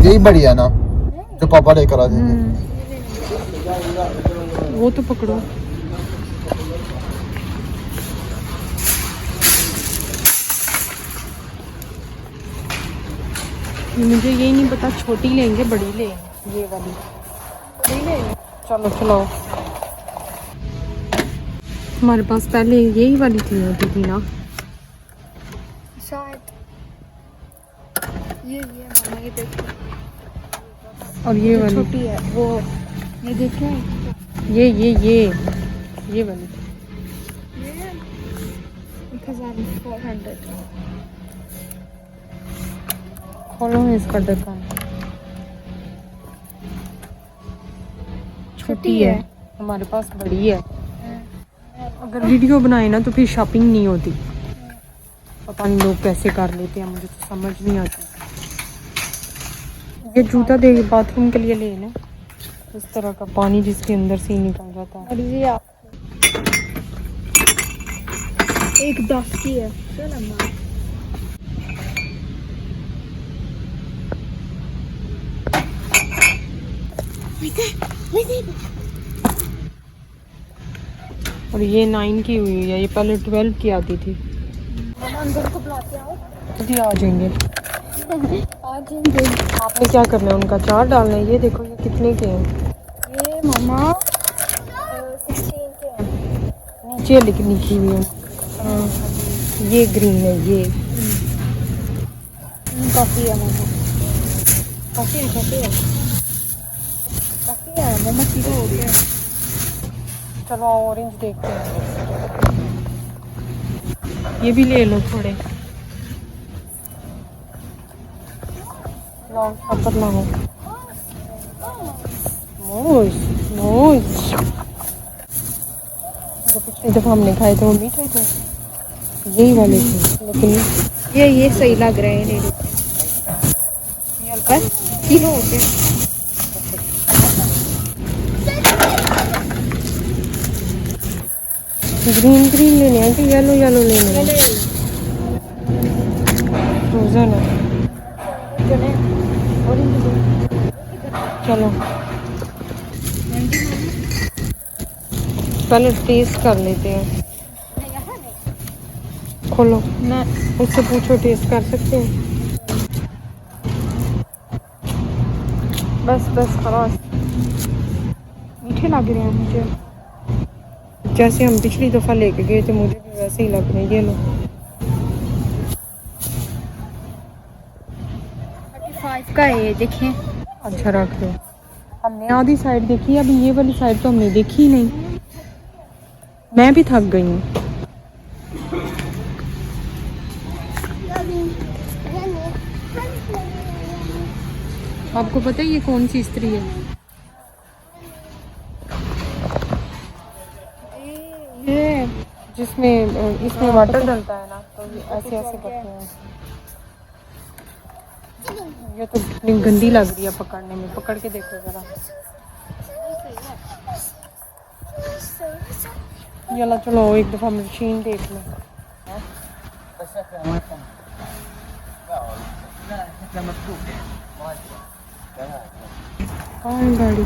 यही बढ़िया ना जो पापा लेकर आ जाएंगे। वो तो पकड़ो। मुझे यही नहीं पता छोटी लेंगे बड़ी लेंगे। ये वाली बड़ी लेंगे। चलो चलो। हमारे पास पहले यही वाली थी होती थी ना शायद। ये मामा ये देखो। और ये वाली छोटी है वो। ये देखे ये वाली। ये 1400। खोलो इसका ढक्कन। छोटी है हमारे पास बड़ी है। अगर वीडियो बनाए ना तो फिर शॉपिंग नहीं होती। पता नहीं लोग कैसे कर लेते हैं, मुझे तो समझ नहीं आती। ये जूता दे बाथरूम के लिए ले ना, इस तरह का पानी जिसके अंदर से ही निकल जाता है। और ये आप एक 10 की है। चलो ना। और ये 9 की हुई है, ये पहले 12 की आती थी। अंदर को बुलाते आओ। जी आ जाएंगे। आज इनके आपने क्या करना है, उनका चार डालना है। ये देखो ये कितने के हैं। ये मामा 16 के हैं। नीचे लिखी हुई है। हाँ, ये ग्रीन है ये। काफी है मामा। काफी है मामा। किलो हो गया। चलो ऑरेंज देखते हैं। ये भी ले लो थोड़े। लाओ ऊपर लाओ। मोज मोज जो पिछली दफा हमने खाए थे वो मीठे थे, यही वाले थे। लेकिन ये सही लग रहे हैं। ले लेते हैं। बस किलो हो गया। ग्रीन ग्रीन लेने हैं कि येलो येलो लेने हैं? फ्रोजन है। चलो पहले टेस्ट कर लेते हैं। खोलो ना उससे पूछो टेस्ट कर सकते हैं। बस बस खलास। मीठे लग रहे हैं मुझे। जैसे हम पिछली दफ़ा लेके गए थे मुझे भी वैसे ही लग रहे हैं। ये लो 35 का है ये देखें। अच्छा रख दो। हमने आधी साइड देखी, अभी ये वाली साइड तो हमने देखी ही नहीं। मैं भी थक गई हूँ। आपको पता है ये कौन सी स्त्री है? ये जिसमें इसमें वाटर डलता है ना, तो ये ऐसे ऐसे करते हैं। ये तो कितनी गंदी लग रही है पकड़ने में। पकड़ के देखो जरा। चलो चलो एक दफा मशीन देख लो। कौन गाड़ी?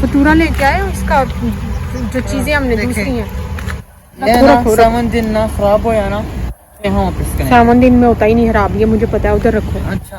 फतूरा लेके आए उसका, जो चीजें हमने दूसरी हैं। सामान दिन ना खराब हो या ना यहाँ वापस करें। सामान दिन में होता ही नहीं खराब, ये मुझे पता है। उधर रखो। अच्छा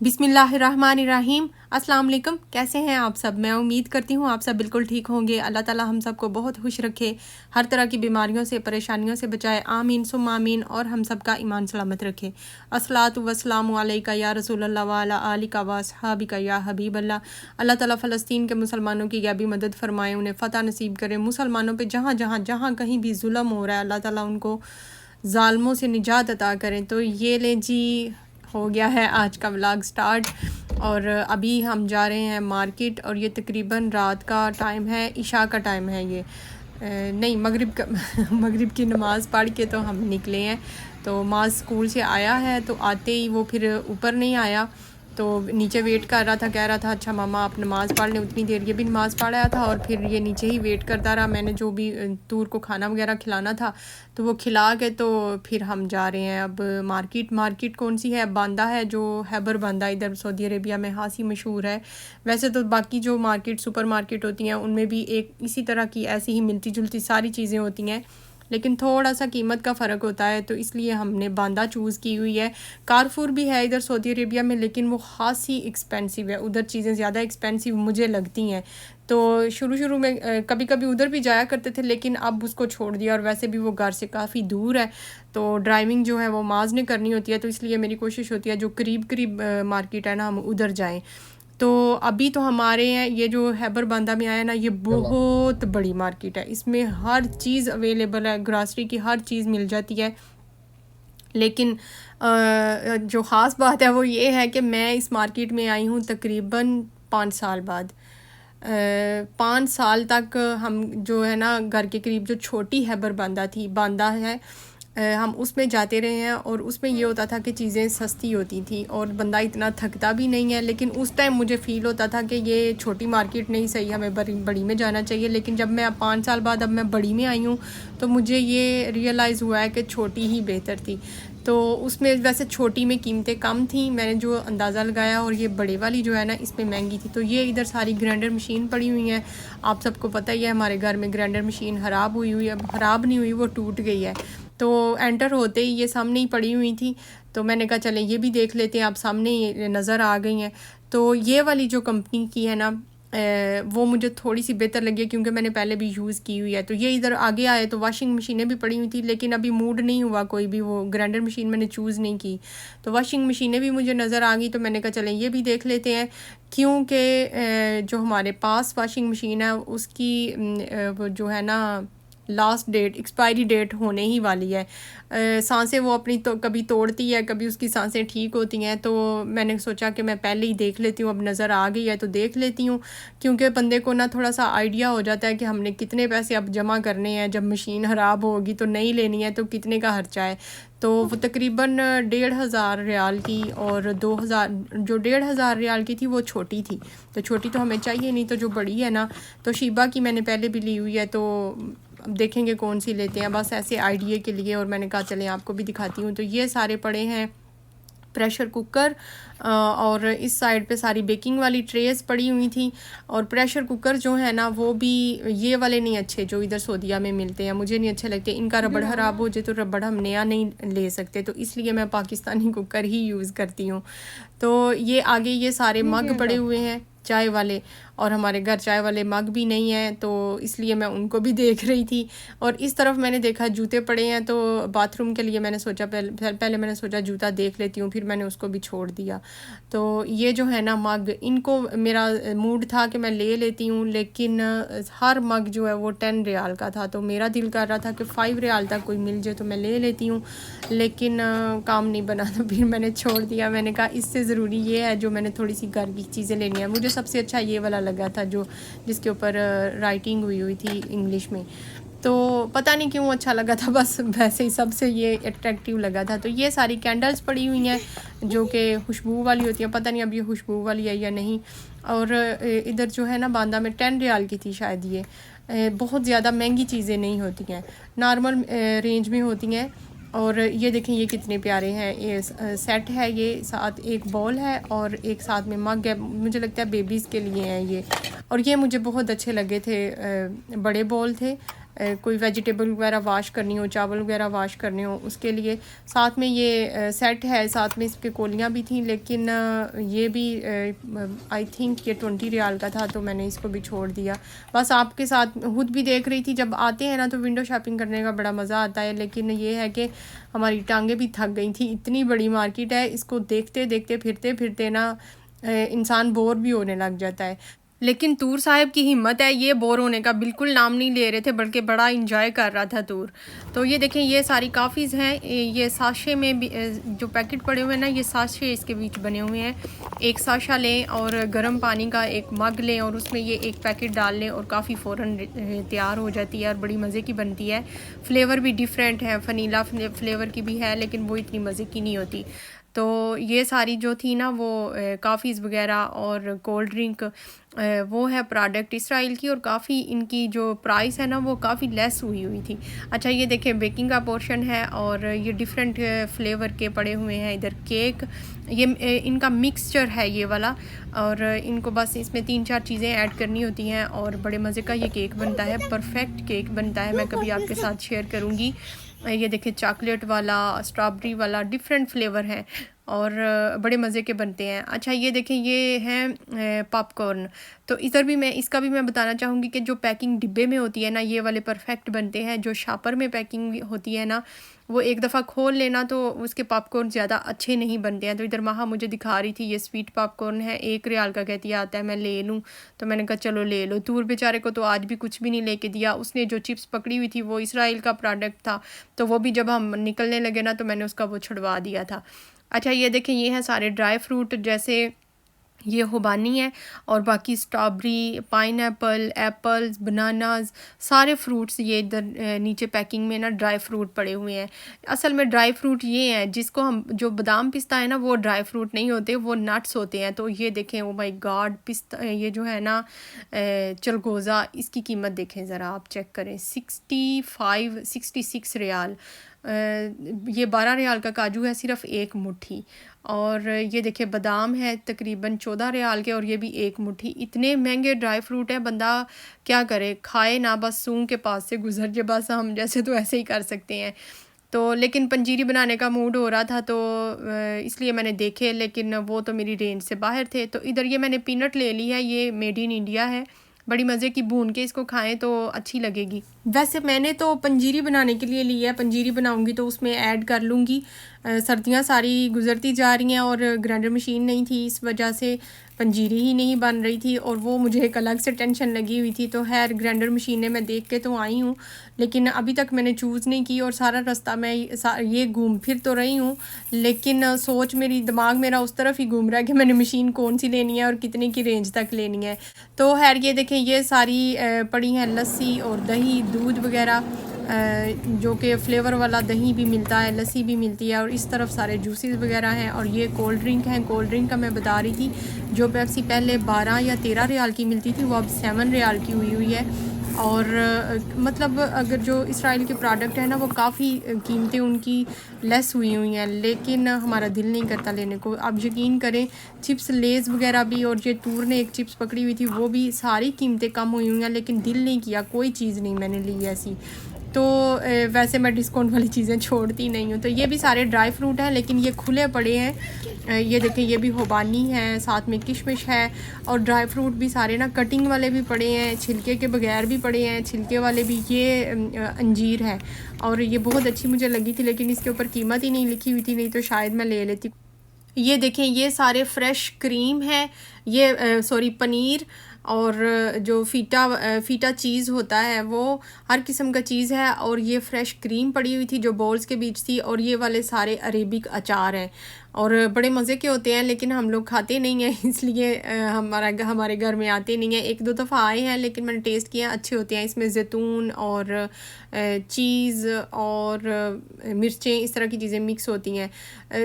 बिस्मिल्लाहिर्रहमानिर्रहीम। अस्सलाम वालेकुम। कैसे हैं आप सब? मैं उम्मीद करती हूँ आप सब बिल्कुल ठीक होंगे। अल्लाह ताला हम सबको बहुत खुश रखे, हर तरह की बीमारियों से परेशानियों से बचाए। आमीन सुम्मा आमीन। और हम सब का ईमान सलामत रखे। अस्सलातु वस्सलामु अलैका या रसूलल्लाह व अला आलिका व अस्हाबिका या हबीब अल्लाह। अल्लाह ताला फ़लस्तीन के मुसलमानों की गैबी मदद फरमाए, उन्हें फ़तह नसीब करे। मुसलमानों पर जहाँ कहीं भी जुल्म हो रहा है, अल्लाह ताला उनको ज़ालमों से निजात अता करें। तो ये ले जी हो गया है आज का व्लॉग स्टार्ट और अभी हम जा रहे हैं मार्केट और ये तकरीबन रात का टाइम है, इशा का टाइम है ये नहीं मगरिब का मगरिब की नमाज़ पढ़ के तो हम निकले हैं। तो माज स्कूल से आया है तो आते ही वो फिर ऊपर नहीं आया तो नीचे वेट कर रहा था, कह रहा था अच्छा मामा आप नमाज़ पढ़ लें। उतनी देर ये भी नमाज़ पढ़ा था और फिर ये नीचे ही वेट करता रहा। मैंने जो भी तूर को खाना वगैरह खिलाना था तो वो खिला के तो फिर हम जा रहे हैं अब मार्केट कौन सी है, बांदा है, जो हैबर बांदा इधर सऊदी अरेबिया में खासी मशहूर है। वैसे तो बाकी जो मार्केट सुपर मार्केट होती हैं उनमें भी एक इसी तरह की ऐसी ही मिलती जुलती सारी चीज़ें होती हैं, लेकिन थोड़ा सा कीमत का फ़र्क होता है तो इसलिए हमने बांदा चूज़ की हुई है। कारफूर भी है इधर सऊदी अरेबिया में, लेकिन वो खासी एक्सपेंसिव है, उधर चीज़ें ज़्यादा एक्सपेंसिव मुझे लगती हैं। तो शुरू में कभी कभी उधर भी जाया करते थे, लेकिन अब उसको छोड़ दिया और वैसे भी वो घर से काफ़ी दूर है तो ड्राइविंग जो है वो माज ने करनी होती है, तो इसलिए मेरी कोशिश होती है जो करीब मार्केट है ना हम उधर जाएँ। तो अभी तो हमारे हैं ये जो हैबर बांदा में आया ना, ये बहुत बड़ी मार्केट है, इसमें हर चीज़ अवेलेबल है, ग्रॉसरी की हर चीज़ मिल जाती है। लेकिन जो ख़ास बात है वो ये है कि मैं इस मार्केट में आई हूँ तकरीबन 5 साल बाद। 5 साल तक हम जो है ना घर के करीब जो छोटी हैबर बांदा है हम उसमें जाते रहे हैं और उसमें ये होता था कि चीज़ें सस्ती होती थी और बंदा इतना थकता भी नहीं है। लेकिन उस टाइम मुझे फ़ील होता था कि ये छोटी मार्केट नहीं सही, हमें बड़ी में जाना चाहिए। लेकिन जब मैं अब 5 साल बाद अब मैं बड़ी में आई हूँ तो मुझे ये रियलाइज़ हुआ है कि छोटी ही बेहतर थी। तो उसमें वैसे छोटी में कीमतें कम थी, मैंने जो अंदाज़ा लगाया, और ये बड़े वाली जो है ना इसमें महंगी थी। तो ये इधर सारी ग्राइंडर मशीन पड़ी हुई हैं, आप सबको पता ही है हमारे घर में ग्राइंडर मशीन ख़राब हुई है, ख़राब नहीं हुई वो टूट गई है। तो एंटर होते ही ये सामने ही पड़ी हुई थी तो मैंने कहा चलें ये भी देख लेते हैं, आप सामने ही नज़र आ गई हैं। तो ये वाली जो कंपनी की है ना वो मुझे थोड़ी सी बेहतर लगी क्योंकि मैंने पहले भी यूज़ की हुई है। तो ये इधर आगे आए तो वॉशिंग मशीनें भी पड़ी हुई थी, लेकिन अभी मूड नहीं हुआ कोई भी, वो ग्राइंडर मशीन मैंने चूज़ नहीं की। तो वॉशिंग मशीनें भी मुझे नज़र आ गई तो मैंने कहा चलें ये भी देख लेते हैं, क्योंकि जो हमारे पास वॉशिंग मशीन है उसकी वो जो है ना लास्ट डेट एक्सपायरी डेट होने ही वाली है। सांसें वो अपनी तो कभी तोड़ती है, कभी उसकी सांसें ठीक होती हैं। तो मैंने सोचा कि मैं पहले ही देख लेती हूँ, अब नज़र आ गई है तो देख लेती हूँ, क्योंकि बंदे को ना थोड़ा सा आइडिया हो जाता है कि हमने कितने पैसे अब जमा करने हैं, जब मशीन ख़राब होगी तो नई लेनी है तो कितने का खर्चा है। तो वो तकरीबन 1500 रियाल की और 2000, जो 1500 रियाल की थी वो छोटी थी, तो छोटी तो हमें चाहिए नहीं, तो जो बड़ी है ना तो शीबा की मैंने पहले भी ली हुई है, तो अब देखेंगे कौन सी लेते हैं, बस ऐसे आइडिया के लिए। और मैंने कहा चलें आपको भी दिखाती हूँ। तो ये सारे पड़े हैं प्रेशर कुकर और इस साइड पे सारी बेकिंग वाली ट्रेस पड़ी हुई थी। और प्रेशर कुकर जो है ना वो भी ये वाले नहीं अच्छे जो इधर सऊदीया में मिलते हैं, मुझे नहीं अच्छे लगते, इनका रबड़ ख़राब हो जाए तो रबड़ हम नया नहीं ले सकते, तो इसलिए मैं पाकिस्तानी कुकर ही यूज़ करती हूँ। तो ये आगे ये सारे मग पड़े हुए हैं चाय वाले, और हमारे घर चाय वाले मग भी नहीं हैं तो इसलिए मैं उनको भी देख रही थी। और इस तरफ मैंने देखा जूते पड़े हैं, तो बाथरूम के लिए मैंने सोचा पहले मैंने सोचा जूता देख लेती हूँ, फिर मैंने उसको भी छोड़ दिया। तो ये जो है ना मग, इनको मेरा मूड था कि मैं ले लेती हूँ, लेकिन हर मग जो है वो 10 रियाल का था, तो मेरा दिल कर रहा था कि 5 रियाल तक कोई मिल जाए तो मैं ले लेती हूँ, लेकिन काम नहीं बना तो फिर मैंने छोड़ दिया। मैंने कहा इससे ज़रूरी ये है जो मैंने थोड़ी सी घर की चीज़ें लेनी है। मुझे सबसे अच्छा ये वाला लगा था जो जिसके ऊपर राइटिंग हुई थी इंग्लिश में, तो पता नहीं क्यों अच्छा लगा था, बस वैसे ही सबसे ये अट्रैक्टिव लगा था। तो ये सारी कैंडल्स पड़ी हुई हैं जो कि खुशबू वाली होती हैं, पता नहीं अब ये खुशबू वाली है या नहीं। और इधर जो है ना बांदा में 10 रियाल की थी शायद ये, बहुत ज़्यादा महंगी चीज़ें नहीं होती हैं, नॉर्मल रेंज में होती हैं। और ये देखें ये कितने प्यारे हैं, ये सेट है, ये साथ एक बॉल है और एक साथ में मग है, मुझे लगता है बेबीज़ के लिए हैं ये। और ये मुझे बहुत अच्छे लगे थे, बड़े बॉल थे, कोई वेजिटेबल वगैरह वाश करनी हो, चावल वगैरह वाश करने हो उसके लिए। साथ में ये सेट है, साथ में इसके कोलियाँ भी थी, लेकिन ये भी आई थिंक ये 20 रियाल का था, तो मैंने इसको भी छोड़ दिया। बस आपके साथ खुद भी देख रही थी, जब आते हैं ना तो विंडो शॉपिंग करने का बड़ा मज़ा आता है, लेकिन ये है कि हमारी टांगें भी थक गई थी, इतनी बड़ी मार्केट है, इसको देखते देखते फिरते फिरते ना इंसान बोर भी होने लग जाता है। लेकिन तूर साहब की हिम्मत है, ये बोर होने का बिल्कुल नाम नहीं ले रहे थे, बल्कि बड़ा इंजॉय कर रहा था तूर। तो ये देखें, ये सारी काफ़ीज़ हैं, ये साशे में भी जो पैकेट पड़े हुए हैं ना, ये साशे इसके बीच बने हुए हैं। एक साशा लें और गर्म पानी का एक मग लें और उसमें ये एक पैकेट डाल लें और काफ़ी फ़ौरन तैयार हो जाती है और बड़ी मज़े की बनती है। फ्लेवर भी डिफरेंट है, वनीला फ्लेवर की भी है, लेकिन वो इतनी मज़े की नहीं होती। तो ये सारी जो थी ना वो काफ़ीज़ वगैरह और कोल्ड ड्रिंक, वो है प्रोडक्ट इसराइल की, और काफ़ी इनकी जो प्राइस है ना वो काफ़ी लेस हुई थी। अच्छा, ये देखें बेकिंग का पोर्शन है और ये डिफरेंट फ्लेवर के पड़े हुए हैं। इधर केक, ये इनका मिक्सचर है ये वाला, और इनको बस इसमें 3-4 चीज़ें ऐड करनी होती हैं और बड़े मज़े का ये केक बनता है। परफेक्ट केक बनता है, मैं कभी आपके साथ शेयर करूँगी। ये देखिए चॉकलेट वाला, स्ट्रॉबेरी वाला, डिफरेंट फ्लेवर हैं और बड़े मज़े के बनते हैं। अच्छा, ये देखें, ये हैं पॉपकॉर्न। तो इधर भी इसका भी मैं बताना चाहूँगी कि जो पैकिंग डिब्बे में होती है ना, ये वाले परफेक्ट बनते हैं। जो शॉपर में पैकिंग होती है ना, वो एक दफ़ा खोल लेना तो उसके पॉपकॉर्न ज़्यादा अच्छे नहीं बनते हैं। तो इधर माहा मुझे दिखा रही थी, ये स्वीट पॉपकॉर्न है, 1 रियाल का कहती है आता है, मैं ले लूँ। तो मैंने कहा चलो ले लो। तूर बेचारे को तो आज भी कुछ भी नहीं लेके दिया। उसने जो चिप्स पकड़ी हुई थी वो इसराइल का प्रोडक्ट था, तो वो भी जब हम निकलने लगे ना तो मैंने उसका वो छुड़वा दिया था। अच्छा, ये देखें, ये हैं सारे ड्राई फ्रूट, जैसे ये खुबानी है और बाकी स्ट्रॉबेरी, पाइनएप्पल, एप्पल्स, बनानाज, सारे फ्रूट्स ये इधर नीचे पैकिंग में ना ड्राई फ्रूट पड़े हुए हैं। असल में ड्राई फ्रूट ये हैं जिसको हम, जो बादाम पिस्ता है ना, वो ड्राई फ्रूट नहीं होते, वो नट्स होते हैं। तो ये देखें, ओ माय गॉड, पिस्ता, ये जो है ना चलगोज़ा, इसकी कीमत देखें ज़रा, आप चेक करें, 66 रियाल। ये 12 रियाल का काजू है, सिर्फ 1 मुट्ठी। और ये देखिए बादाम है तकरीबन 14 रियाल के, और ये भी 1 मुट्ठी। इतने महंगे ड्राई फ्रूट है, बंदा क्या करे, खाए ना, बस सूंघ के पास से गुजर जाए, बस हम जैसे तो ऐसे ही कर सकते हैं। तो लेकिन पंजीरी बनाने का मूड हो रहा था, तो इसलिए मैंने देखे, लेकिन वो तो मेरी रेंज से बाहर थे। तो इधर ये मैंने पीनट ले ली है, ये मेड इन इंडिया है, बड़ी मज़े की, भून के इसको खाएं तो अच्छी लगेगी। वैसे मैंने तो पंजीरी बनाने के लिए ली है, पंजीरी बनाऊंगी तो उसमें ऐड कर लूँगी। सर्दियाँ सारी गुजरती जा रही हैं और ग्राइंडर मशीन नहीं थी, इस वजह से पंजीरी ही नहीं बन रही थी, और वो मुझे एक अलग से टेंशन लगी हुई थी। तो खैर ग्राइंडर मशीन ने मैं देख के तो आई हूँ, लेकिन अभी तक मैंने चूज़ नहीं की, और सारा रास्ता मैं ये घूम फिर तो रही हूँ, लेकिन सोच मेरी, दिमाग मेरा उस तरफ ही घूम रहा है कि मैंने मशीन कौन सी लेनी है और कितने की रेंज तक लेनी है। तो खैर ये देखें, ये सारी पड़ी हैं लस्सी और दही, दूध वगैरह, जो कि फ्लेवर वाला दही भी मिलता है, लस्सी भी मिलती है, और इस तरफ सारे जूसेस वगैरह हैं। और ये कोल्ड ड्रिंक हैं। कोल्ड ड्रिंक का मैं बता रही थी, जो पेप्सी पहले 12 या 13 रियाल की मिलती थी, वो अब 7 रियाल की हुई है। और मतलब अगर जो इसराइल के प्रोडक्ट है ना, वो काफ़ी कीमतें उनकी लेस हुई हैं, लेकिन हमारा दिल नहीं करता लेने को। आप यकीन करें, चिप्स लेज़ वगैरह भी, और ये तूर ने एक चिप्स पकड़ी हुई थी, वो भी सारी कीमतें कम हुई हैं, लेकिन दिल नहीं किया, कोई चीज़ नहीं मैंने ली ऐसी। तो वैसे मैं डिस्काउंट वाली चीज़ें छोड़ती नहीं हूँ। तो ये भी सारे ड्राई फ्रूट हैं, लेकिन ये खुले पड़े हैं। ये देखें, ये भी खुबानी है, साथ में किशमिश है, और ड्राई फ्रूट भी सारे ना कटिंग वाले भी पड़े हैं, छिलके के बगैर भी पड़े हैं, छिलके वाले भी। ये अंजीर है, और ये बहुत अच्छी मुझे लगी थी, लेकिन इसके ऊपर कीमत ही नहीं लिखी हुई थी, नहीं तो शायद मैं ले लेती। ये देखें, ये सारे फ्रेश क्रीम है, ये सॉरी पनीर, और जो फ़ीटा चीज़ होता है, वो हर किस्म का चीज़ है। और ये फ्रेश क्रीम पड़ी हुई थी जो बॉल्स के बीच थी, और ये वाले सारे अरेबिक अचार हैं, और बड़े मज़े के होते हैं, लेकिन हम लोग खाते नहीं हैं, इसलिए हमारे घर में आते नहीं हैं। 1-2 दफ़ा आए हैं, लेकिन मैंने टेस्ट किया, अच्छे होते हैं। इसमें ज़ैतून और चीज़ और मिर्चें, इस तरह की चीज़ें मिक्स होती हैं,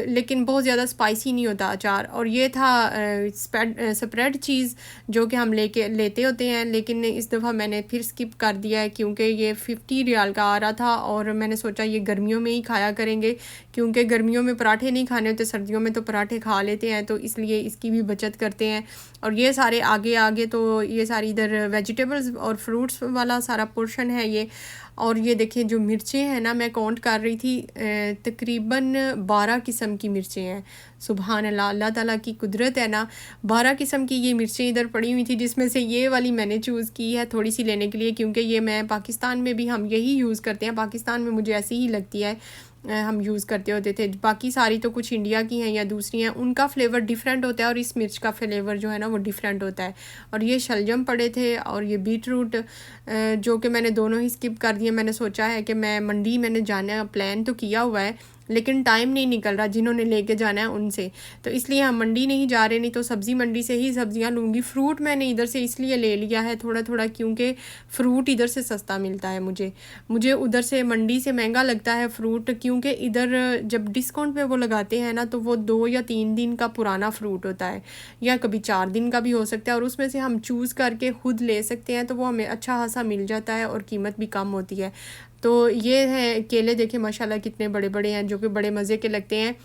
लेकिन बहुत ज़्यादा स्पाइसी नहीं होता अचार। और ये था स्प्रेड चीज़, जो कि हम लेते होते हैं, लेकिन इस दफ़ा मैंने फिर स्किप कर दिया है, क्योंकि ये 50 रियाल का आ रहा था, और मैंने सोचा ये गर्मियों में ही खाया करेंगे, क्योंकि गर्मियों में पराठे नहीं खाने होते, सर्दियों में तो पराठे खा लेते हैं, तो इसलिए इसकी भी बचत करते हैं। और ये सारे आगे तो ये सारी इधर वेजिटेबल्स और फ्रूट्स वाला सारा पोर्शन है ये। और ये देखें, जो मिर्चें हैं ना, मैं काउंट कर रही थी, तकरीबन 12 किस्म की मिर्चें हैं। सुभान अल्लाह, अल्लाह ताला की कुदरत है ना। 12 किस्म की ये मिर्चें इधर पड़ी हुई थी, जिसमें से ये वाली मैंने चूज़ की है थोड़ी सी लेने के लिए, क्योंकि ये मैं पाकिस्तान में भी हम यही यूज़ करते हैं, पाकिस्तान में मुझे ऐसी ही लगती है। हम यूज़ करते होते थे। बाकी सारी तो कुछ इंडिया की हैं या दूसरी हैं, उनका फ्लेवर डिफरेंट होता है और इस मिर्च का फ्लेवर जो है ना वो डिफरेंट होता है। और ये शलजम पड़े थे और ये बीट रूट, जो कि मैंने दोनों ही स्किप कर दिए। मैंने सोचा है कि मैं मंडी, मैंने जाने का प्लान तो किया हुआ है लेकिन टाइम नहीं निकल रहा जिन्होंने लेके जाना है उनसे, तो इसलिए हम मंडी नहीं जा रहे, नहीं तो सब्ज़ी मंडी से ही सब्ज़ियां लूँगी। फ्रूट मैंने इधर से इसलिए ले लिया है थोड़ा थोड़ा, क्योंकि फ़्रूट इधर से सस्ता मिलता है। मुझे उधर से मंडी से महंगा लगता है फ़्रूट, क्योंकि इधर जब डिस्काउंट पे वो लगाते हैं ना तो वो 2 या 3 दिन का पुराना फ़्रूट होता है, या कभी 4 दिन का भी हो सकता है, और उसमें से हम चूज़ करके खुद ले सकते हैं, तो वो हमें अच्छा खासा मिल जाता है और कीमत भी कम होती है। तो ये है केले, देखें माशाल्लाह कितने बड़े बड़े हैं, जो कि बड़े मज़े के लगते हैं।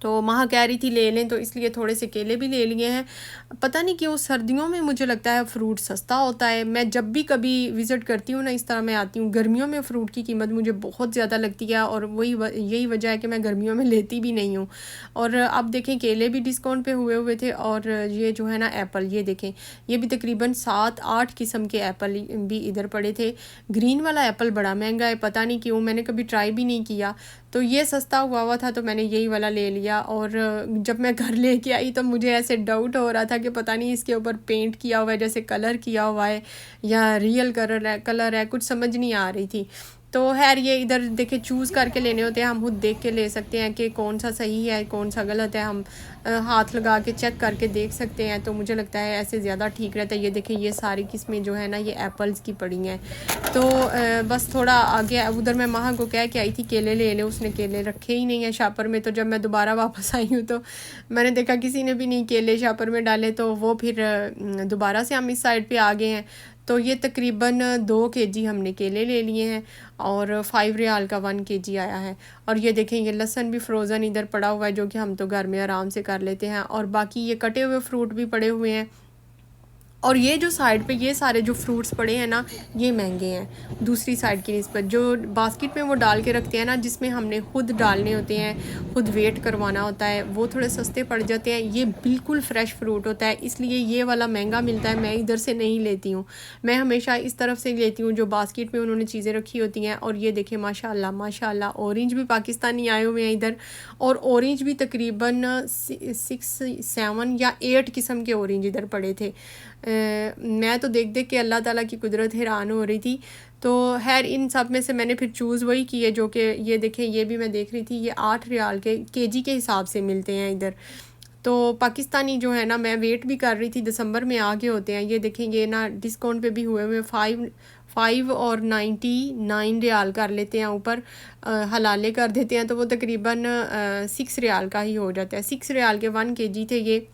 तो माँ कह रही थी ले लें, तो इसलिए थोड़े से केले भी ले लिए हैं। पता नहीं क्यों सर्दियों में मुझे लगता है फ़्रूट सस्ता होता है। मैं जब भी कभी विज़िट करती हूँ ना, इस तरह मैं आती हूँ, गर्मियों में फ़्रूट की कीमत मुझे बहुत ज़्यादा लगती है, और यही वजह है कि मैं गर्मियों में लेती भी नहीं हूँ। और अब देखें केले भी डिस्काउंट पे हुए थे, और ये जो है ना एप्पल, ये देखें, ये भी तकरीबन 7-8 किस्म के एप्पल भी इधर पड़े थे। ग्रीन वाला एप्पल बड़ा महंगा है, पता नहीं क्यों, मैंने कभी ट्राई भी नहीं किया, तो ये सस्ता हुआ था तो मैंने यही वाला ले लिया। और जब मैं घर लेके आई तो मुझे ऐसे डाउट हो रहा था कि पता नहीं इसके ऊपर पेंट किया हुआ है, जैसे कलर किया हुआ है या रियल कलर है, कुछ समझ नहीं आ रही थी। तो खैर ये इधर देखे चूज़ करके लेने होते हैं, हम खुद देख के ले सकते हैं कि कौन सा सही है कौन सा गलत है, हम हाथ लगा के चेक करके देख सकते हैं। तो मुझे लगता है ऐसे ज़्यादा ठीक रहता है। ये देखें ये सारी किस्में जो है ना ये एप्पल्स की पड़ी हैं। तो बस थोड़ा आगे उधर मैं माँ को कह के आई थी केले ले ले, उसने केले रखे ही नहीं है शापर में। तो जब मैं दोबारा वापस आई हूँ तो मैंने देखा किसी ने भी नहीं केले शापर में डाले, तो वो फिर दोबारा से हम इस साइड पे आ गए हैं। तो ये तकरीबन 2 केजी हमने केले ले लिए हैं और 5 रियाल का 1 केजी आया है। और ये देखें ये लहसुन भी फ्रोज़न इधर पड़ा हुआ है, जो कि हम तो घर में आराम से कर लेते हैं। और बाकी ये कटे हुए फ्रूट भी पड़े हुए हैं। और ये जो साइड पे ये सारे जो फ्रूट्स पड़े हैं ना ये महंगे हैं दूसरी साइड की निस्बत। जो बास्केट में वो डाल के रखते हैं ना, जिसमें हमने खुद डालने होते हैं, खुद वेट करवाना होता है, वो थोड़े सस्ते पड़ जाते हैं। ये बिल्कुल फ़्रेश फ्रूट होता है, इसलिए ये वाला महंगा मिलता है। मैं इधर से नहीं लेती हूँ, मैं हमेशा इस तरफ से लेती हूँ जो बास्केट में उन्होंने चीज़ें रखी होती हैं। और ये देखें माशाल्लाह माशाल्लाह ऑरेंज भी पाकिस्तानी आए हुए हैं इधर, और ऑरेंज भी तकरीबन 6, 7 या 8 किस्म के ऑरेंज इधर पड़े थे। मैं तो देख देख के अल्लाह ताला की कुदरत हैरान हो रही थी। तो खैर इन सब में से मैंने फिर चूज़ वही की है, जो कि ये देखें ये भी मैं देख रही थी, ये 8 रियाल के केजी के हिसाब से मिलते हैं इधर। तो पाकिस्तानी जो है ना, मैं वेट भी कर रही थी, दिसंबर में आगे होते हैं। ये देखें ये ना डिस्काउंट पे भी हुए हुए 5 और 99 रियाल कर लेते हैं ऊपर, हलाले कर देते हैं, तो वो तकरीबन 6 रियाल का ही हो जाता है। 6 रियाल के 1 केजी थे ये,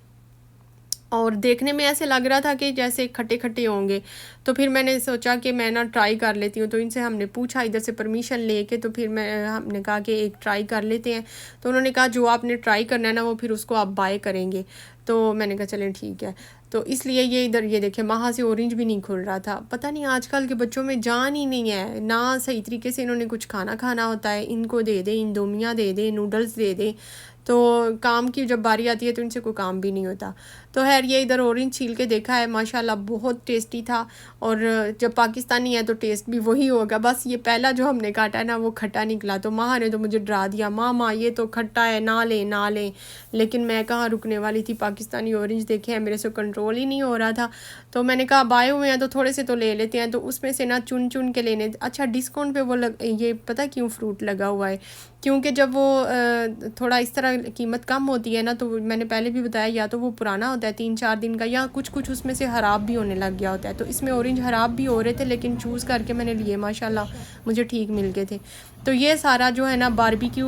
और देखने में ऐसे लग रहा था कि जैसे खट्टे खट्टे होंगे। तो फिर मैंने सोचा कि मैं ना ट्राई कर लेती हूँ। तो इनसे हमने पूछा इधर से परमिशन लेके, तो फिर हमने कहा कि एक ट्राई कर लेते हैं। तो उन्होंने कहा जो आपने ट्राई करना है ना वो फिर उसको आप बाय करेंगे। तो मैंने कहा चलें ठीक है। तो इसलिए ये इधर ये देखें वहाँ से ऑरेंज भी नहीं खुल रहा था। पता नहीं आजकल के बच्चों में जान ही नहीं है ना, सही तरीके से इन्होंने कुछ खाना होता है, इनको दे दें इंडोमियाँ दे दें, नूडल्स दे दें, तो काम की जब बारी आती है तो इनसे कोई काम भी नहीं होता। तो खैर ये इधर ऑरेंज छील के देखा है, माशाल्लाह बहुत टेस्टी था। और जब पाकिस्तानी है तो टेस्ट भी वही होगा। बस ये पहला जो हमने काटा है ना वो खट्टा निकला, तो माँ ने तो मुझे डरा दिया, माँ ये तो खट्टा है, ना लें। लेकिन मैं कहाँ रुकने वाली थी, पाकिस्तानी ऑरेंज देखे हैं, मेरे से कंट्रोल ही नहीं हो रहा था। तो मैंने कहा अब आए हुए हैं तो थोड़े से तो ले लेते हैं। तो उसमें से ना चुन चुन के लेने। अच्छा डिस्काउंट पे वो ये पता क्यों फ्रूट लगा हुआ है, क्योंकि जब वो थोड़ा इस तरह कीमत कम होती है ना, तो मैंने पहले भी बताया या तो वो पुराना होता है 3-4 दिन का, या कुछ उसमें से ख़राब भी होने लग गया होता है। तो इसमें ऑरेंज ख़राब भी हो रहे थे, लेकिन चूज़ करके मैंने लिए, माशाल्लाह मुझे ठीक मिल गए थे। तो ये सारा जो है ना बारबेक्यू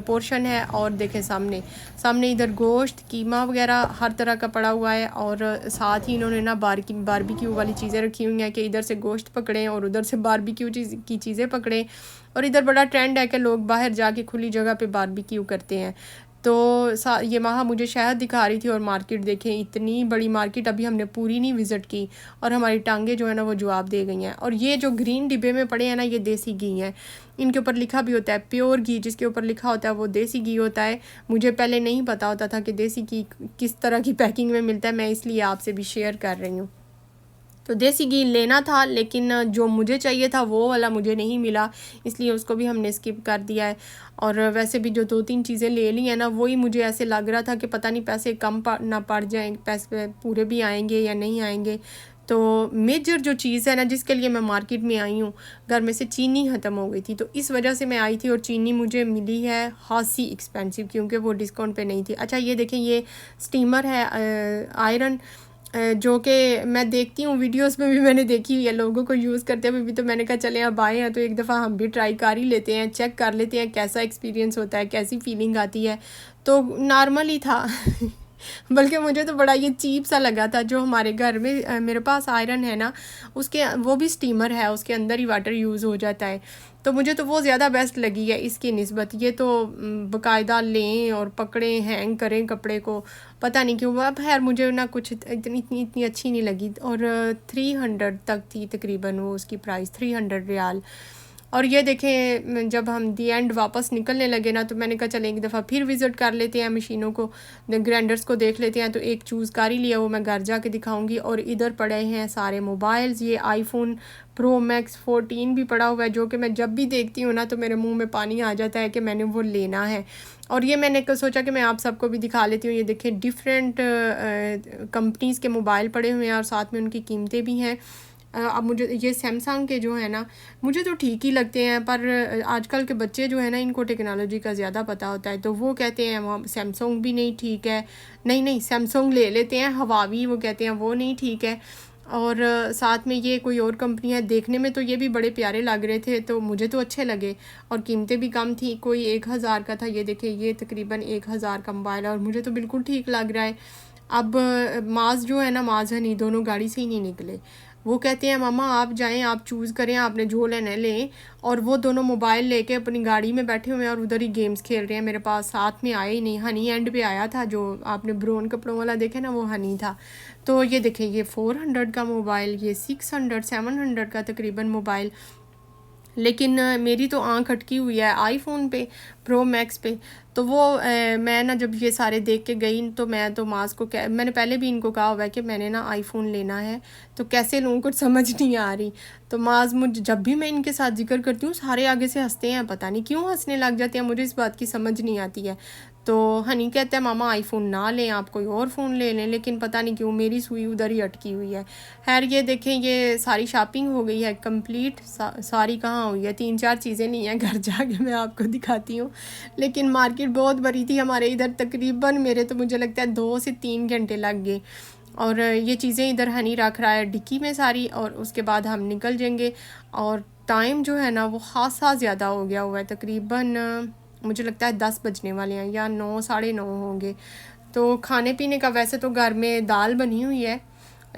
पोर्शन है। और देखें सामने इधर गोश्त कीमा वगैरह हर तरह का पड़ा हुआ है। और साथ ही इन्होंने ना बारबेक्यू वाली चीज़ें रखी हुई हैं कि इधर से गोश्त पकड़ें और उधर से बारबेक्यू की चीज़ें पकड़ें। और इधर बड़ा ट्रेंड है कि लोग बाहर जाके खुली जगह पे बारबेक्यू करते हैं। तो ये माँ मुझे शहर दिखा रही थी, और मार्केट देखें इतनी बड़ी मार्केट, अभी हमने पूरी नहीं विज़िट की और हमारी टांगें जो है ना वो जवाब दे गई हैं। और ये जो ग्रीन डिब्बे में पड़े हैं ना ये देसी घी हैं, इनके ऊपर लिखा भी होता है प्योर घी, जिसके ऊपर लिखा होता है वो देसी घी होता है। मुझे पहले नहीं पता होता था कि देसी घी किस तरह की पैकिंग में मिलता है, मैं इसलिए आपसे भी शेयर कर रही हूँ। तो देसी घी लेना था, लेकिन जो मुझे चाहिए था वो वाला मुझे नहीं मिला, इसलिए उसको भी हमने स्किप कर दिया है। और वैसे भी जो 2-3 चीज़ें ले ली हैं ना, वही मुझे ऐसे लग रहा था कि पता नहीं पैसे कम ना पड़ जाएँ, पैसे पूरे भी आएंगे या नहीं आएंगे। तो मेजर जो चीज़ है ना जिसके लिए मैं मार्केट में आई हूँ, घर में से चीनी ख़त्म हो गई थी, तो इस वजह से मैं आई थी। और चीनी मुझे मिली है खासी एक्सपेंसिव, क्योंकि वो डिस्काउंट पे नहीं थी। अच्छा ये देखें, ये स्टीमर है आयरन, जो कि मैं देखती हूँ वीडियोस में भी मैंने देखी हुई है लोगों को यूज़ करते हुए भी, तो मैंने कहा चलें अब आए हैं तो एक दफ़ा हम भी ट्राई कर ही लेते हैं, चेक कर लेते हैं कैसा एक्सपीरियंस होता है, कैसी फीलिंग आती है। तो नॉर्मल ही था बल्कि मुझे तो बड़ा ये चीप सा लगा था। जो हमारे घर में मेरे पास आयरन है ना, उसके वो भी स्टीमर है, उसके अंदर ही वाटर यूज़ हो जाता है, तो मुझे तो वो ज़्यादा बेस्ट लगी है इसकी निस्बत। ये तो बाकायदा लें और पकड़ें, हैंग करें कपड़े को, पता नहीं क्यों। अब खैर मुझे ना कुछ इतनी अच्छी नहीं लगी। और 300 तक थी तकरीबन वो उसकी प्राइस, 300 रियाल। और ये देखें, जब हम दी एंड वापस निकलने लगे ना, तो मैंने कहा चलें एक दफ़ा फिर विज़िट कर लेते हैं मशीनों को, ग्राइंडर्स को देख लेते हैं। तो एक चूज़ कर ही लिया, वो मैं घर जाके दिखाऊंगी। और इधर पड़े हैं सारे मोबाइल्स, ये आईफोन प्रो मैक्स 14 भी पड़ा हुआ है, जो कि मैं जब भी देखती हूँ ना तो मेरे मुंह में पानी आ जाता है कि मैंने वो लेना है। और ये मैंने सोचा कि मैं आप सबको भी दिखा लेती हूँ। ये देखें, डिफरेंट कंपनीज़ के मोबाइल पड़े हुए हैं और साथ में उनकी कीमतें भी हैं। अब मुझे ये सैमसंग के जो है ना, मुझे तो ठीक ही लगते हैं, पर आजकल के बच्चे जो है ना, इनको टेक्नोलॉजी का ज़्यादा पता होता है, तो वो कहते हैं वहाँ सैमसंग भी नहीं ठीक है, नहीं सैमसंग ले लेते हैं, हवावी वो कहते हैं वो नहीं ठीक है। और साथ में ये कोई और कंपनी है, देखने में तो ये भी बड़े प्यारे लग रहे थे, तो मुझे तो अच्छे लगे और कीमतें भी कम थी। कोई 1000 का था, ये देखें ये तकरीबन 1000 का मोबाइल है और मुझे तो बिल्कुल ठीक लग रहा है। अब माज जो है ना, माज हनी, दोनों गाड़ी से ही नहीं निकले। वो कहते हैं मामा आप जाएं, आप चूज़ करें, आपने जो लेना है लें। और वो दोनों मोबाइल लेके अपनी गाड़ी में बैठे हुए हैं और उधर ही गेम्स खेल रहे हैं। मेरे पास साथ में आए ही नहीं। हनी एंड पे आया था, जो आपने ब्राउन कपड़ों वाला देखे ना, वो हनी था। तो ये देखें, ये 400 का मोबाइल, ये 600 700 का तकरीबन मोबाइल। लेकिन मेरी तो आंख अटकी हुई है आईफोन पे, प्रो मैक्स पे। तो वो मैं ना जब ये सारे देख के गई, तो मैं तो माज को मैंने पहले भी इनको कहा हुआ है कि मैंने ना आईफोन लेना है, तो कैसे लूँ कुछ समझ नहीं आ रही। तो माज मुझे जब भी मैं इनके साथ जिक्र करती हूँ, सारे आगे से हंसते हैं, पता नहीं क्यों हंसने लग जाते हैं, मुझे इस बात की समझ नहीं आती है। तो हनी कहता है मामा आईफोन ना लें, आप कोई और फ़ोन ले लें, लेकिन पता नहीं क्यों मेरी सुई उधर ही अटकी हुई है। खैर ये देखें, ये सारी शॉपिंग हो गई है कंप्लीट। सारी कहाँ हुई है, 3-4 चीज़ें नहीं हैं, घर जाके मैं आपको दिखाती हूँ। लेकिन मार्केट बहुत बड़ी थी हमारे इधर, तकरीबन मेरे तो मुझे लगता है 2 से 3 घंटे लग गए। और ये चीज़ें इधर हनी रख रहा है डिक्की में सारी, और उसके बाद हम निकल जाएंगे। और टाइम जो है ना वो खासा ज़्यादा हो गया हुआ है, तकरीबन मुझे लगता है 10 बजने वाले हैं या 9 साढ़े 9 होंगे। तो खाने पीने का वैसे तो घर में दाल बनी हुई है,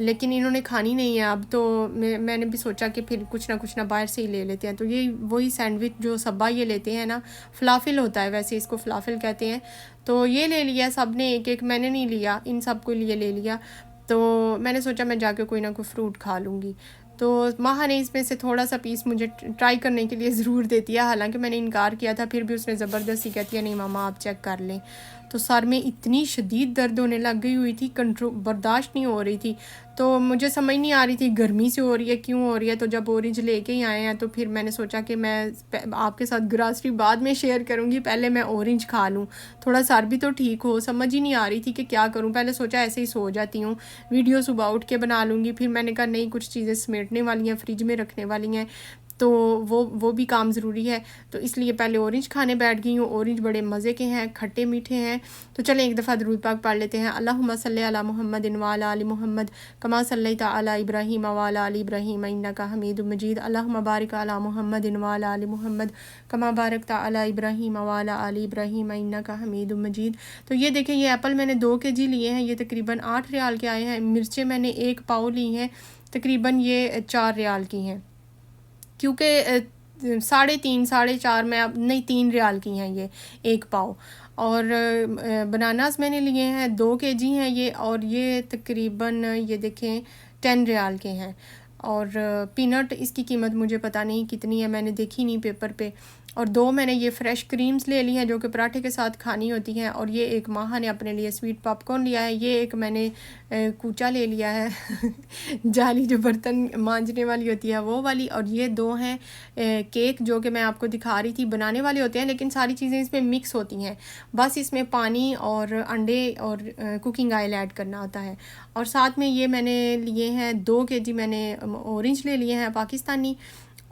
लेकिन इन्होंने खानी नहीं है अब। तो मैंने भी सोचा कि फिर कुछ ना बाहर से ही ले लेते हैं। तो ये वही सैंडविच जो सब्बा ये लेते हैं ना, फलाफिल होता है, वैसे इसको फलाफिल कहते हैं। तो ये ले लिया सब ने एक एक, मैंने नहीं लिया, इन सब को लिए ले लिया। तो मैंने सोचा मैं जाके कोई ना कोई फ्रूट खा लूँगी। तो माह ने इसमें से थोड़ा सा पीस मुझे ट्राई करने के लिए ज़रूर देती है, हालांकि मैंने इनकार किया था, फिर भी उसने ज़बरदस्ती कहती है नहीं मामा आप चेक कर लें। तो सर में इतनी शदीद दर्द होने लग गई हुई थी, कंट्रोल बर्दाश्त नहीं हो रही थी। तो मुझे समझ नहीं आ रही थी गर्मी से हो रही है क्यों हो रही है। तो जब ऑरेंज लेके ही आए हैं, तो फिर मैंने सोचा कि मैं आपके साथ ग्रॉसरी बाद में शेयर करूँगी, पहले मैं ऑरेंज खा लूँ, थोड़ा सर भी तो ठीक हो। समझ ही नहीं आ रही थी कि क्या करूँ, पहले सोचा ऐसे ही सो जाती हूँ, वीडियो सुबह उठ के बना लूँगी। फिर मैंने कहा नहीं, कुछ चीज़ें समेटने वाली हैं, फ्रिज में रखने वाली हैं, तो वो भी काम ज़रूरी है। तो इसलिए पहले ऑरेंज खाने बैठ गई हूँ। ऑरेंज बड़े मज़े के हैं, खट्टे मीठे हैं। तो चलें एक दफ़ा दुरूद पाक पढ़ लेते हैं। अल्लाहुम्मा सल्ली अला मुहम्मदिन व अला आलि मुहम्मद कमा सल्लैता अला इब्राहीम व अला आलि इब्राहीम इन्नका हमीदुम मजीद। अल्लाहुम्मा बारिक अला मुहम्मदिन व अला आलि मुहम्मद कमा बारकता अला इब्राहीम व अला आलि इब्राहीम इन्नका हमीदुम मजीद। तो ये देखें, ये एप्पल मैंने 2 kg लिए हैं, ये तकरीबन 8 रियाल के आए हैं। मिर्चें मैंने 1 पाव ली हैं, तकरीबन ये 4 रियाल की हैं, क्योंकि 3.5 4.5 में अब नहीं 3 रियाल की हैं ये 1 पाव। और बनानास मैंने लिए हैं 2 kg हैं ये, और ये तकरीबन ये देखें 10 रियाल के हैं। और पीनट इसकी कीमत मुझे पता नहीं कितनी है, मैंने देखी नहीं पेपर पे। और 2 मैंने ये फ़्रेश क्रीम्स ले ली हैं जो कि पराठे के साथ खानी होती हैं, और ये एक माहा ने अपने लिए स्वीट पॉपकॉर्न लिया है, ये एक मैंने कूचा ले लिया है जाली जो बर्तन मांजने वाली होती है वो वाली, और ये 2 हैं केक जो कि मैं आपको दिखा रही थी। बनाने वाले होते हैं लेकिन सारी चीज़ें इसमें मिक्स होती हैं, बस इसमें पानी और अंडे और कुकिंग ऑयल ऐड करना होता है। और साथ में ये मैंने लिए हैं 2 केजी मैंने ऑरेंज ले लिए हैं पाकिस्तानी,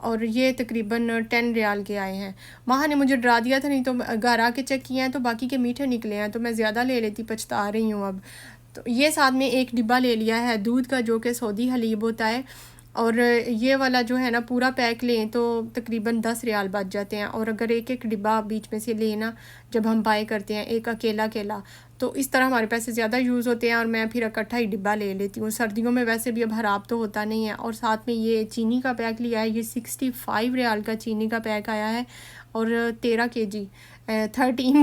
और ये तकरीबन 10 रियाल के आए हैं। माहा ने मुझे डरा दिया था, नहीं तो घर आके चेक किए हैं तो बाकी के मीठे निकले हैं, तो मैं ज़्यादा ले लेती, पछता रही हूँ अब। तो ये साथ में एक डिब्बा ले लिया है दूध का जो कि सऊदी हलीब होता है, और ये वाला जो है ना पूरा पैक लें तो तकरीबन 10 रियाल बच जाते हैं, और अगर एक एक डिब्बा बीच में से लेना जब हम बाय करते हैं एक अकेला तो इस तरह हमारे पैसे ज़्यादा यूज़ होते हैं, और मैं फिर इकट्ठा ही डिब्बा ले लेती हूँ। सर्दियों में वैसे भी अब खराब तो होता नहीं है। और साथ में ये चीनी का पैक लिया है, ये 65 रियाल का चीनी का पैक आया है, और 13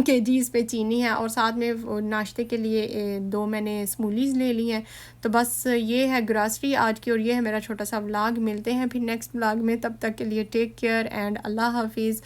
केजी इस पे चीनी है, और साथ में नाश्ते के लिए 2 मैंने स्मूलीज़ ले ली हैं। तो बस ये है ग्रॉसरी आज की, और ये है मेरा छोटा सा व्लॉग। मिलते हैं फिर नेक्स्ट व्लॉग में, तब तक के लिए टेक केयर एंड अल्लाह हाफिज़।